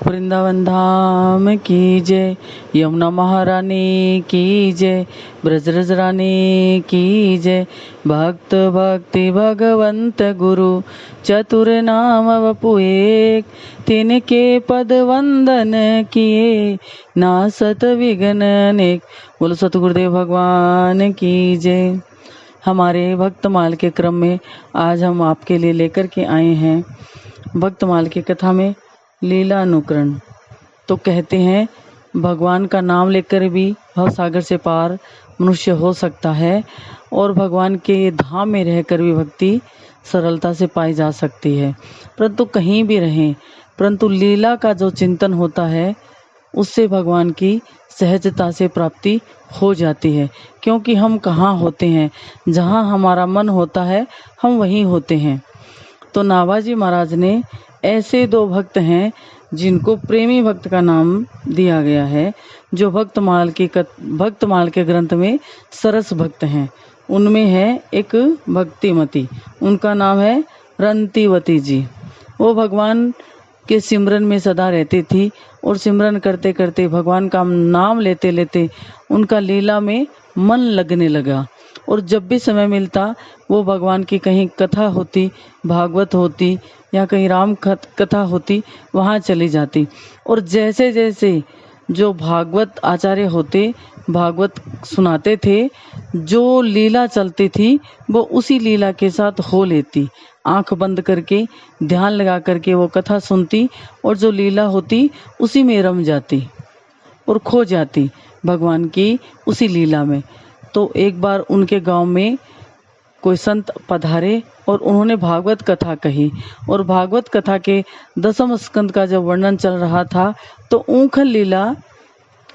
वृंदावन धाम की जय, यमुना महारानी की जय, ब्रजरज रानी की जय। भक्त भक्ति भगवंत गुरु चतुर नाम वपु एक, तिनके पद वंदन किए नासत विघ्न अनेक। बोलो सतगुरुदेव भगवान की जय। हमारे भक्तमाल के क्रम में आज हम आपके लिए लेकर के आए हैं भक्तमाल की कथा में लीला अनुकरण। तो कहते हैं भगवान का नाम लेकर भी भव सागर से पार मनुष्य हो सकता है और भगवान के धाम में रहकर भी भक्ति सरलता से पाई जा सकती है। परंतु कहीं भी रहें, परंतु लीला का जो चिंतन होता है उससे भगवान की सहजता से प्राप्ति हो जाती है। क्योंकि हम कहाँ होते हैं, जहाँ हमारा मन होता है हम वहीं होते हैं। तो नाभाजी महाराज ने ऐसे दो भक्त हैं जिनको प्रेमी भक्त का नाम दिया गया है, जो भक्तमाल के ग्रंथ में सरस भक्त हैं। उनमें है एक भक्तिमती, उनका नाम है रंतीवती जी। वो भगवान के सिमरन में सदा रहती थी और सिमरन करते करते भगवान का नाम लेते लेते उनका लीला में मन लगने लगा। और जब भी समय मिलता वो भगवान की कहीं कथा होती, भागवत होती या कहीं राम कथा होती, वहाँ चली जाती। और जैसे जैसे जो भागवत आचार्य होते भागवत सुनाते थे, जो लीला चलती थी वो उसी लीला के साथ हो लेती। आंख बंद करके ध्यान लगा करके वो कथा सुनती और जो लीला होती उसी में रम जाती और खो जाती भगवान की उसी लीला में। तो एक बार उनके गांव में कोई संत पधारे और उन्होंने भागवत कथा कही। और भागवत कथा के 10वें स्कंद का जब वर्णन चल रहा था तो ऊंखल लीला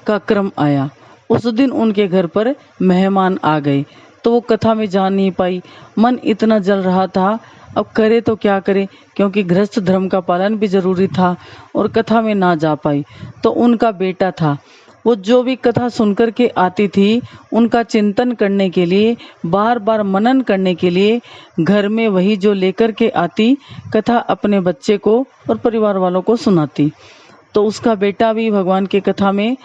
का क्रम आया। उस दिन उनके घर पर मेहमान आ गए तो वो कथा में जा नहीं पाई। मन इतना जल रहा था, अब करे तो क्या करे, क्योंकि गृहस्थ धर्म का पालन भी जरूरी था और कथा में ना जा पाई। तो उनका बेटा था, वो जो भी कथा सुनकर के आती थी उनका चिंतन करने के लिए, बार बार मनन करने के लिए घर में वही जो लेकर के आती कथा अपने बच्चे को और परिवार वालों को सुनाती। तो उसका बेटा भी भगवान की कथा में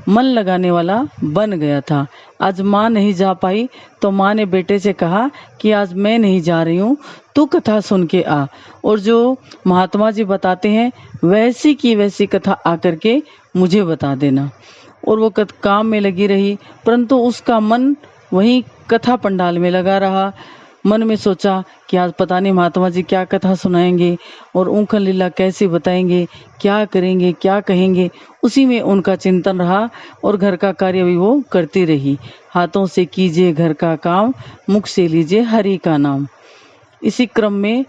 मन लगाने वाला बन गया था। आज माँ नहीं जा पाई तो माँ ने बेटे से कहा कि आज मैं नहीं जा रही हूँ, तू कथा सुन के आ और जो महात्मा जी बताते हैं वैसी की वैसी कथा आकर के मुझे बता देना। और वो काम में लगी रही, परंतु उसका मन वहीं कथा पंडाल में लगा रहा। मन में सोचा कि आज पता नहीं महात्मा जी क्या कथा सुनाएंगे और ऊंखल लीला कैसे बताएंगे, क्या करेंगे, क्या कहेंगे। उसी में उनका चिंतन रहा और घर का कार्य भी वो करती रही। हाथों से कीजिए घर का काम, मुख से लीजिए हरि का नाम। इसी क्रम में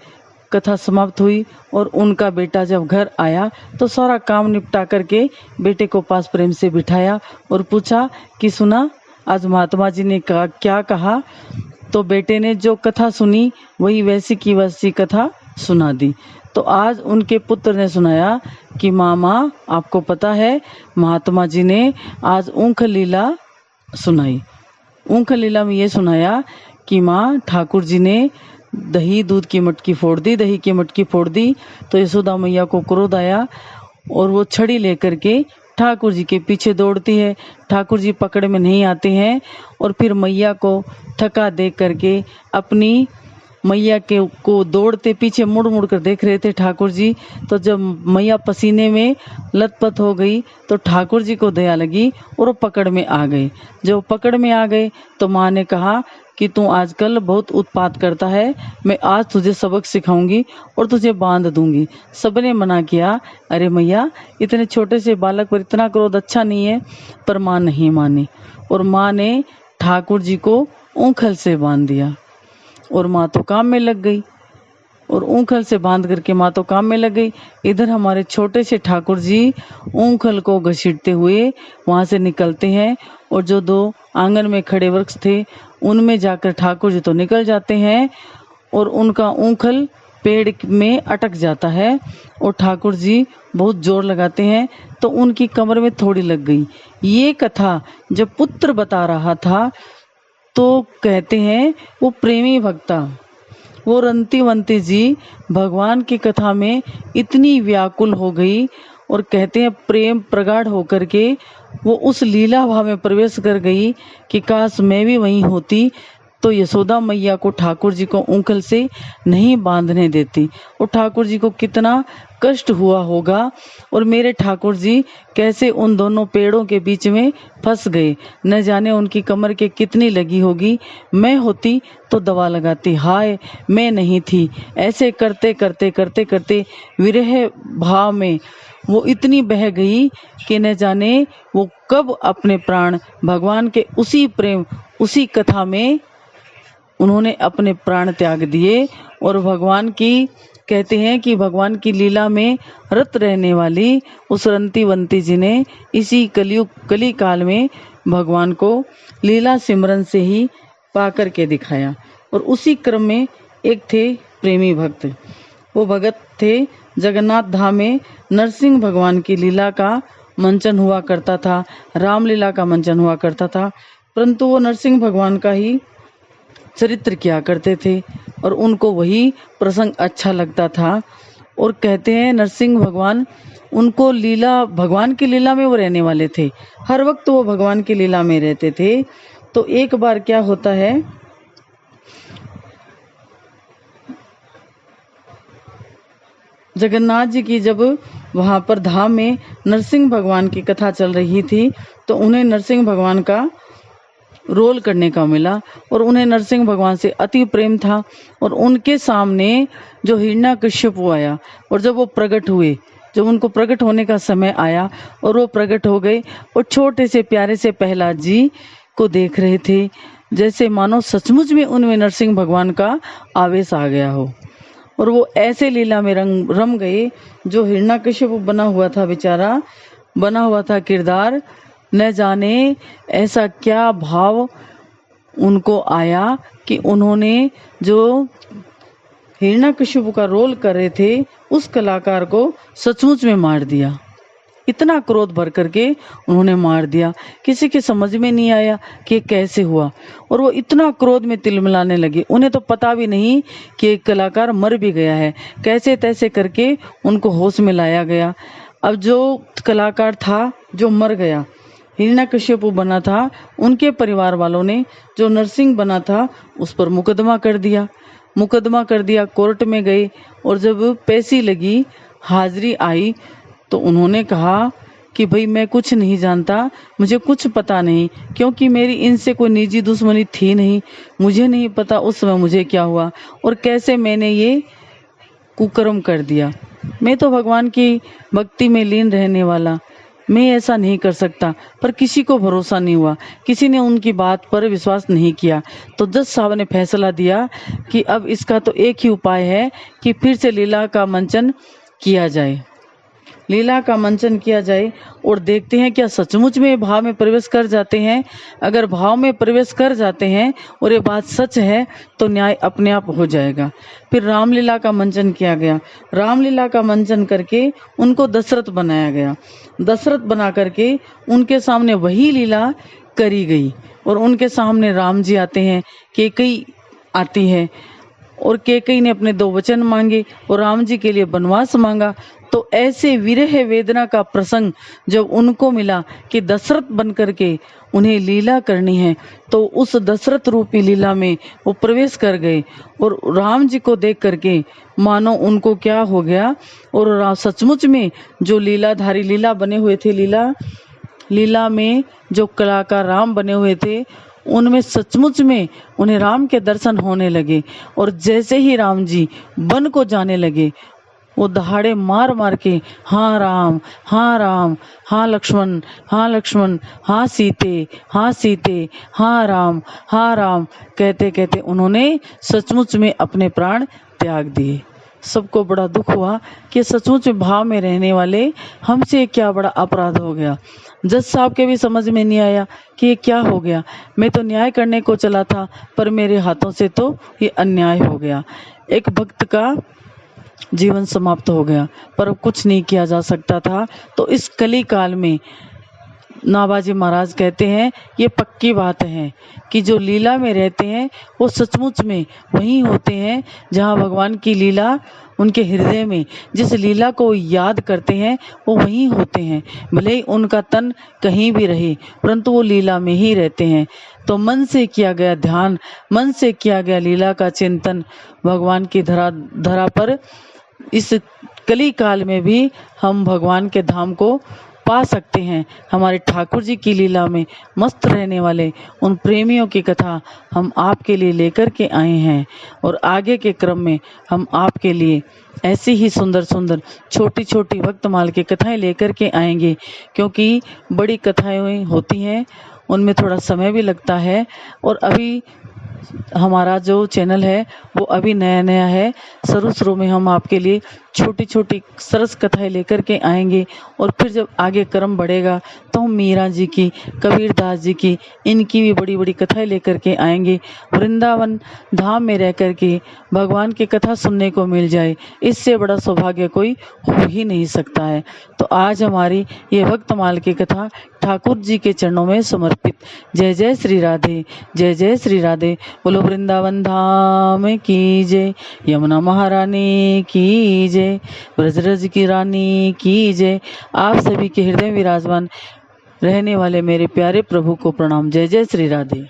कथा समाप्त हुई और उनका बेटा जब घर आया तो सारा काम निपटा करके बेटे को पास प्रेम से बिठाया और पूछा कि सुना आज महात्मा जी ने क्या कहा। तो बेटे ने जो कथा सुनी वही वैसी की वैसी कथा सुना दी। तो आज उनके पुत्र ने सुनाया कि मामा आपको पता है महात्मा जी ने आज ऊंख लीला सुनाई। ऊंख लीला में ये सुनाया कि माँ ठाकुर जी ने दही दूध की मटकी फोड़ दी, दही की मटकी फोड़ दी तो यशोदा मैया को क्रोध आया और वो छड़ी लेकर के ठाकुर जी के पीछे दौड़ती है। ठाकुर जी पकड़ में नहीं आते हैं और फिर मैया को थका देख करके अपनी मैया के को दौड़ते पीछे मुड़ मुड़ कर देख रहे थे ठाकुर जी। तो जब मैया पसीने में लथपथ हो गई तो ठाकुर जी को दया लगी और वो पकड़ में आ गए। जब पकड़ में आ गए तो माँ ने कहा कि तू आजकल बहुत उत्पात करता है, मैं आज तुझे सबक सिखाऊंगी और तुझे बांध दूंगी। सबने मना किया, अरे मैया इतने छोटे से बालक पर इतना क्रोध अच्छा नहीं है, पर माँ नहीं मानी और माँ ने ठाकुर जी को ऊंखल से बांध दिया और माँ तो काम में लग गई। और ऊंखल से बांध करके माँ तो काम में लग गई। इधर हमारे छोटे से ठाकुर जी ऊंखल को घसीटते हुए वहां से निकलते हैं और जो दो आंगन में खड़े वृक्ष थे उनमें जाकर ठाकुर जी तो निकल जाते हैं और उनका ऊंखल पेड़ में अटक जाता है और ठाकुर जी बहुत जोर लगाते हैं तो उनकी कमर में थोड़ी लग गई। ये कथा जब पुत्र बता रहा था तो कहते हैं वो प्रेमी भक्ता वो रंतीवंती जी भगवान की कथा में इतनी व्याकुल हो गई और कहते हैं प्रेम प्रगाढ़ होकर के वो उस लीला भाव में प्रवेश कर गई कि काश मैं भी वहीं होती तो यशोदा मैया को ठाकुर जी को ऊँखल से नहीं बांधने देती। और ठाकुर जी को कितना कष्ट हुआ होगा, और मेरे ठाकुर जी कैसे उन दोनों पेड़ों के बीच में फंस गए। न जाने उनकी कमर के कितनी लगी होगी। मैं होती तो दवा लगाती, हाय मैं नहीं थी। ऐसे करते करते करते करते विरह भाव में वो इतनी बह गई कि न जाने वो कब अपने प्राण भगवान के उसी प्रेम उसी कथा में उन्होंने अपने प्राण त्याग दिए। और भगवान की कहते हैं कि भगवान की लीला में रत रहने वाली उस रंतीवंती जी ने इसी कली काल में भगवान को लीला सिमरन से ही पा कर के दिखाया। और उसी क्रम में एक थे प्रेमी भक्त। वो भगत थे जगन्नाथ धाम में नरसिंह भगवान की लीला का मंचन हुआ करता था, रामलीला का मंचन हुआ करता था, परंतु वो नरसिंह भगवान का ही चरित्र किया करते थे और उनको वही प्रसंग अच्छा लगता था। और कहते हैं नरसिंह भगवान उनको लीला भगवान की लीला में वो रहने वाले थे, हर वक्त वो भगवान की लीला में रहते थे। तो एक बार क्या होता है, जगन्नाथ जी की जब वहां पर धाम में नरसिंह भगवान की कथा चल रही थी तो उन्हें नरसिंह भगवान का रोल करने का मिला और उन्हें नरसिंह भगवान से अति प्रेम था। और उनके सामने जो हिरण्यकश्यप आया और जब वो प्रकट हुए, जब उनको प्रकट होने का समय आया और वो प्रकट हो गए और छोटे से प्यारे से प्रहलाद जी को देख रहे थे, जैसे मानो सचमुच में उनमें नरसिंह भगवान का आवेश आ गया हो। और वो ऐसे लीला में रम गए, जो हिरण्यकश्यप बना हुआ था बेचारा, बना हुआ था किरदार, न जाने ऐसा क्या भाव उनको आया कि उन्होंने जो हिरण्यकश्यप का रोल कर रहे थे उस कलाकार को सचमुच में मार दिया। इतना क्रोध भर करके उन्होंने मार दिया, किसी के समझ में नहीं आया कि कैसे हुआ। और वो इतना क्रोध में तिलमिलाने लगे, उन्हें तो पता भी नहीं कि एक कलाकार मर भी गया है। कैसे तैसे करके उनको होश में लाया गया। अब जो कलाकार था जो मर गया, हिरण्यकश्यप बना था, उनके परिवार वालों ने जो नरसिंह बना था उस पर मुकदमा कर दिया। कोर्ट में गए और जब पैसी लगी, हाजिरी आई, तो उन्होंने कहा कि भाई मैं कुछ नहीं जानता, मुझे कुछ पता नहीं, क्योंकि मेरी इनसे कोई निजी दुश्मनी थी नहीं, मुझे नहीं पता उस समय मुझे क्या हुआ और कैसे मैंने ये कुकर्म कर दिया। मैं तो भगवान की भक्ति में लीन रहने वाला, मैं ऐसा नहीं कर सकता। पर किसी को भरोसा नहीं हुआ, किसी ने उनकी बात पर विश्वास नहीं किया। तो जज साहब ने फैसला दिया कि अब इसका तो एक ही उपाय है कि फिर से लीला का मंचन किया जाए और देखते हैं क्या सचमुच में भाव में प्रवेश कर जाते हैं। अगर भाव में प्रवेश कर जाते हैं और ये बात सच है तो न्याय अपने आप हो जाएगा। फिर रामलीला का मंचन किया गया। रामलीला का मंचन करके उनको दशरथ बनाया गया। दशरथ बना करके उनके सामने वही लीला करी गई और उनके सामने राम जी आते हैं, कैकेयी आती है और कैकेयी ने अपने 2 वचन मांगे और राम जी के लिए वनवास मांगा। तो ऐसे विरह वेदना का प्रसंग जब उनको मिला कि दशरथ बन करके उन्हें लीला करनी है, तो उस दशरथ रूपी लीला में वो प्रवेश कर गए और राम जी को देख करके मानो उनको क्या हो गया। और सचमुच में जो लीलाधारी लीला बने हुए थे, लीला में जो कलाकार राम बने हुए थे, उनमें सचमुच में उन्हें राम के दर्शन होने लगे। और जैसे ही राम जी वन को जाने लगे, वो दहाड़े मार मार के हाँ राम, हाँ राम, हाँ लक्ष्मण, हाँ लक्ष्मण, हाँ सीते, हाँ सीते, हाँ राम, हाँ राम कहते कहते उन्होंने सचमुच में अपने प्राण त्याग दिए। सबको बड़ा दुख हुआ कि सचमुच में भाव में रहने वाले हमसे क्या बड़ा अपराध हो गया। जज साहब के भी समझ में नहीं आया कि ये क्या हो गया। मैं तो न्याय करने को चला था, पर मेरे हाथों से तो ये अन्याय हो गया। एक भक्त का जीवन समाप्त हो गया, पर अब कुछ नहीं किया जा सकता था। तो इस कली काल में नाभाजी महाराज कहते हैं ये पक्की बात है कि जो लीला में रहते हैं वो सचमुच में वही होते हैं जहाँ भगवान की लीला उनके हृदय में, जिस लीला को याद करते हैं वो वहीं होते हैं। भले ही उनका तन कहीं भी रहे परंतु वो लीला में ही रहते हैं। तो मन से किया गया ध्यान, मन से किया गया लीला का चिंतन भगवान की धरा पर इस कली काल में भी हम भगवान के धाम को पा सकते हैं। हमारे ठाकुर जी की लीला में मस्त रहने वाले उन प्रेमियों की कथा हम आपके लिए लेकर के आए हैं और आगे के क्रम में हम आपके लिए ऐसी ही सुंदर सुंदर छोटी छोटी भक्तमाल की कथाएं लेकर के आएंगे, क्योंकि बड़ी कथाएं होती हैं उनमें थोड़ा समय भी लगता है। और अभी हमारा जो चैनल है वो अभी नया नया है, शुरू में हम आपके लिए छोटी छोटी सरस कथाएं लेकर के आएंगे और फिर जब आगे क्रम बढ़ेगा तो हम मीरा जी की, कबीरदास जी की, इनकी भी बड़ी बड़ी कथाएं लेकर के आएंगे। वृंदावन धाम में रह कर के भगवान की कथा सुनने को मिल जाए, इससे बड़ा सौभाग्य कोई हो ही नहीं सकता है। तो आज हमारी ये भक्तमाल की कथा ठाकुर जी के चरणों में समर्पित। जय जय श्री राधे, जय जय श्री राधे। बोलो वृंदावन धाम की जय, यमुना महारानी की जय, ब्रजरज की रानी की जय। आप सभी के हृदय विराजमान रहने वाले मेरे प्यारे प्रभु को प्रणाम। जय जय श्री राधे।